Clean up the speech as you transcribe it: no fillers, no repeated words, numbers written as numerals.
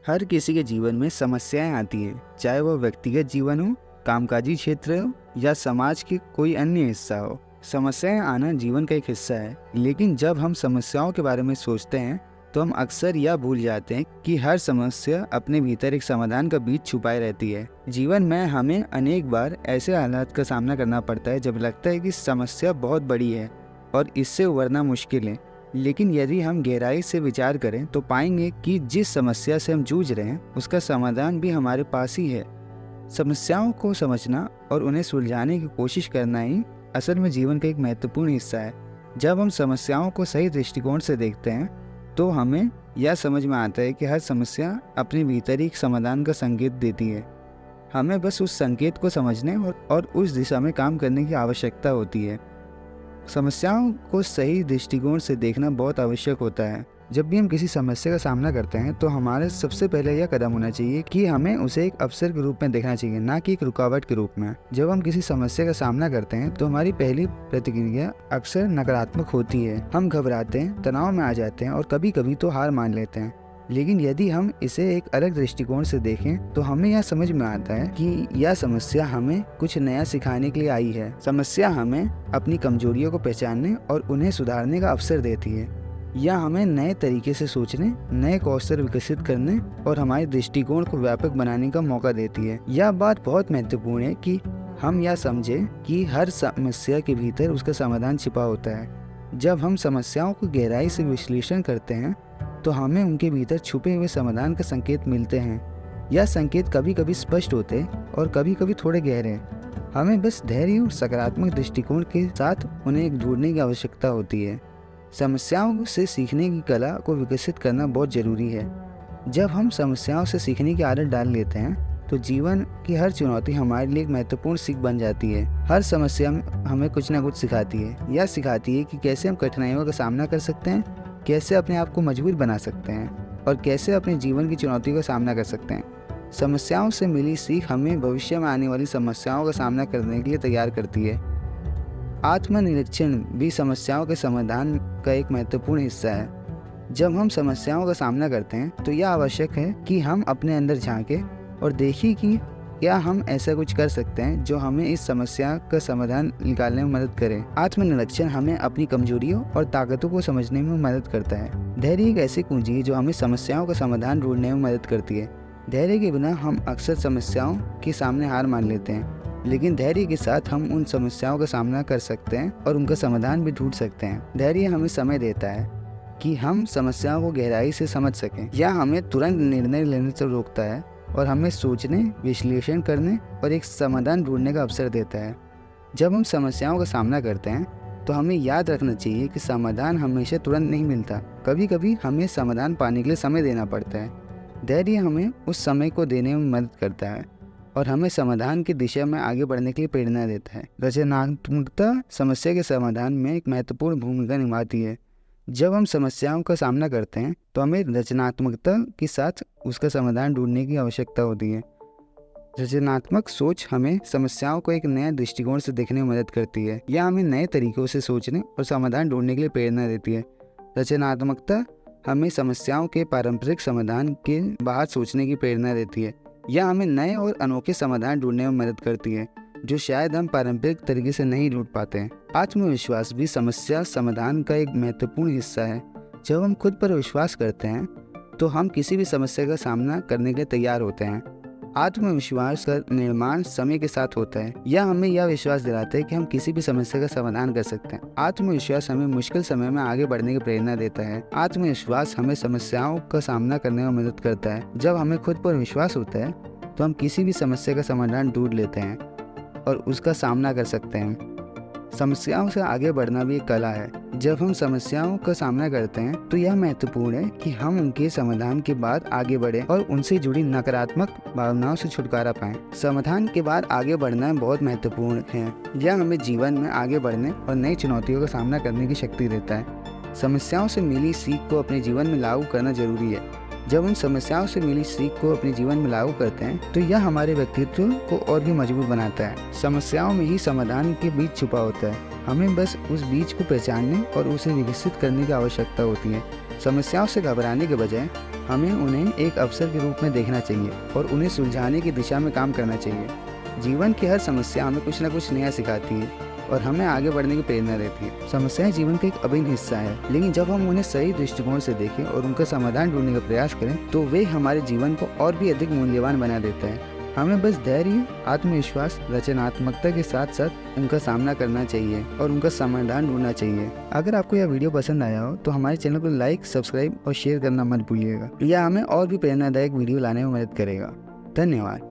हर किसी के जीवन में समस्याएं आती हैं, चाहे वह व्यक्तिगत जीवन हो, कामकाजी क्षेत्र हो या समाज के कोई अन्य हिस्सा हो। समस्याएं आना जीवन का एक हिस्सा है, लेकिन जब हम समस्याओं के बारे में सोचते हैं तो हम अक्सर यह भूल जाते हैं कि हर समस्या अपने भीतर एक समाधान का बीज छुपाए रहती है। जीवन में हमें अनेक बार ऐसे हालात का सामना करना पड़ता है जब लगता है कि समस्या बहुत बड़ी है और इससे उबरना मुश्किल है। लेकिन यदि हम गहराई से विचार करें तो पाएंगे कि जिस समस्या से हम जूझ रहे हैं उसका समाधान भी हमारे पास ही है। समस्याओं को समझना और उन्हें सुलझाने की कोशिश करना ही असल में जीवन का एक महत्वपूर्ण हिस्सा है। जब हम समस्याओं को सही दृष्टिकोण से देखते हैं तो हमें यह समझ में आता है कि हर समस्या अपने भीतर एक समाधान का संकेत देती है। हमें बस उस संकेत को समझने और उस दिशा में काम करने की आवश्यकता होती है। समस्याओं को सही दृष्टिकोण से देखना बहुत आवश्यक होता है। जब भी हम किसी समस्या का सामना करते हैं तो हमारे सबसे पहले यह कदम होना चाहिए कि हमें उसे एक अवसर के रूप में देखना चाहिए, ना कि एक रुकावट के रूप में। जब हम किसी समस्या का सामना करते हैं तो हमारी पहली प्रतिक्रिया अक्सर नकारात्मक होती है। हम घबराते हैं, तनाव में आ जाते हैं और कभी कभी तो हार मान लेते हैं। लेकिन यदि हम इसे एक अलग दृष्टिकोण से देखें तो हमें यह समझ में आता है कि यह समस्या हमें कुछ नया सिखाने के लिए आई है। समस्या हमें अपनी कमजोरियों को पहचानने और उन्हें सुधारने का अवसर देती है। यह हमें नए तरीके से सोचने, नए कौशल विकसित करने और हमारे दृष्टिकोण को व्यापक बनाने का मौका देती है। यह बात बहुत महत्वपूर्ण है कि हम यह समझें कि हर समस्या के भीतर उसका समाधान छिपा होता है। जब हम समस्याओं को गहराई से विश्लेषण करते हैं तो हमें उनके भीतर छुपे हुए समाधान का संकेत मिलते हैं। यह संकेत कभी कभी स्पष्ट होते और कभी कभी थोड़े गहरे। हमें बस धैर्य और सकारात्मक दृष्टिकोण के साथ उन्हें ढूंढने की आवश्यकता होती है। समस्याओं से सीखने की कला को विकसित करना बहुत जरूरी है। जब हम समस्याओं से सीखने की आदत डाल लेते हैं तो जीवन की हर चुनौती हमारे लिए एक महत्वपूर्ण सीख बन जाती है। हर समस्या हमें कुछ ना कुछ सिखाती है। यह सिखाती है कि कैसे हम कठिनाइयों का सामना कर सकते हैं, कैसे अपने आप को मजबूत बना सकते हैं और कैसे अपने जीवन की चुनौतियों का सामना कर सकते हैं। समस्याओं से मिली सीख हमें भविष्य में आने वाली समस्याओं का सामना करने के लिए तैयार करती है। आत्मनिरीक्षण भी समस्याओं के समाधान का एक महत्वपूर्ण हिस्सा है। जब हम समस्याओं का सामना करते हैं तो यह आवश्यक है कि हम अपने अंदर झांकें और देखें कि क्या हम ऐसा कुछ कर सकते हैं जो हमें इस समस्या का समाधान निकालने में मदद करे। आत्मनिरीक्षण हमें अपनी कमजोरियों और ताकतों को समझने में मदद करता है। धैर्य एक ऐसी कुंजी है जो हमें समस्याओं का समाधान ढूंढने में मदद करती है। धैर्य के बिना हम अक्सर समस्याओं के सामने हार मान लेते हैं, लेकिन धैर्य के साथ हम उन समस्याओं का सामना कर सकते हैं और उनका समाधान भी ढूंढ सकते हैं। धैर्य हमें समय देता है कि हम समस्याओं को गहराई से समझ सकें। यह हमें तुरंत निर्णय लेने से रोकता है और हमें सोचने, विश्लेषण करने और एक समाधान ढूंढने का अवसर देता है। जब हम समस्याओं का सामना करते हैं तो हमें याद रखना चाहिए कि समाधान हमेशा तुरंत नहीं मिलता। कभी कभी हमें समाधान पाने के लिए समय देना पड़ता है। धैर्य हमें उस समय को देने में मदद करता है और हमें समाधान की दिशा में आगे बढ़ने के लिए प्रेरणा देता है। रचनात्मकता समस्या के समाधान में एक महत्वपूर्ण भूमिका निभाती है। जब हम समस्याओं का सामना करते हैं तो हमें रचनात्मकता के साथ उसका समाधान ढूंढने की आवश्यकता होती है। रचनात्मक सोच हमें समस्याओं को एक नया दृष्टिकोण से देखने में मदद करती है। यह हमें नए तरीकों से सोचने और समाधान ढूंढने के लिए प्रेरणा देती है। रचनात्मकता हमें समस्याओं के पारंपरिक समाधान के बाहर सोचने की प्रेरणा देती है। यह हमें नए और अनोखे समाधान ढूंढने में मदद करती है जो शायद हम पारंपरिक तरीके से नहीं ढूंढ पाते हैं। आत्मविश्वास भी समस्या समाधान का एक महत्वपूर्ण हिस्सा है। जब हम खुद पर विश्वास करते हैं तो हम किसी भी समस्या का सामना करने के लिए तैयार होते हैं। आत्मविश्वास का निर्माण समय के साथ होता है। यह हमें यह विश्वास दिलाता है कि हम किसी भी समस्या का समाधान कर सकते हैं। आत्मविश्वास हमें मुश्किल समय में आगे बढ़ने की प्रेरणा देता है। आत्मविश्वास हमें समस्याओं का सामना करने में मदद करता है। जब हमें खुद पर विश्वास होता है तो हम किसी भी समस्या का समाधान ढूंढ लेते हैं और उसका सामना कर सकते हैं। समस्याओं से आगे बढ़ना भी एक कला है। जब हम समस्याओं का सामना करते हैं तो यह महत्वपूर्ण है कि हम उनके समाधान के बाद आगे बढ़ें और उनसे जुड़ी नकारात्मक भावनाओं से छुटकारा पाएं। समाधान के बाद आगे बढ़ना बहुत महत्वपूर्ण है। यह हमें जीवन में आगे बढ़ने और नई चुनौतियों का सामना करने की शक्ति देता है। समस्याओं से मिली सीख को अपने जीवन में लागू करना जरूरी है। जब हम समस्याओं से मिली सीख को अपने जीवन में लागू करते हैं तो यह हमारे व्यक्तित्व को और भी मजबूत बनाता है। समस्याओं में ही समाधान के बीज छुपा होता है। हमें बस उस बीज को पहचानने और उसे विकसित करने की आवश्यकता होती है। समस्याओं से घबराने के बजाय हमें उन्हें एक अवसर के रूप में देखना चाहिए और उन्हें सुलझाने की दिशा में काम करना चाहिए। जीवन की हर समस्या हमें कुछ न कुछ नया सिखाती है और हमें आगे बढ़ने की प्रेरणा देती है। समस्याएं जीवन का एक अभिन्न हिस्सा है, लेकिन जब हम उन्हें सही दृष्टिकोण से देखें और उनका समाधान ढूंढने का प्रयास करें तो वे हमारे जीवन को और भी अधिक मूल्यवान बना देते हैं। हमें बस धैर्य, आत्मविश्वास, रचनात्मकता के साथ साथ उनका सामना करना चाहिए और उनका समाधान ढूंढना चाहिए। अगर आपको यह वीडियो पसंद आया हो तो हमारे चैनल को लाइक, सब्सक्राइब और शेयर करना मत भूलिएगा। यह हमें और भी प्रेरणादायक वीडियो लाने में मदद करेगा। धन्यवाद।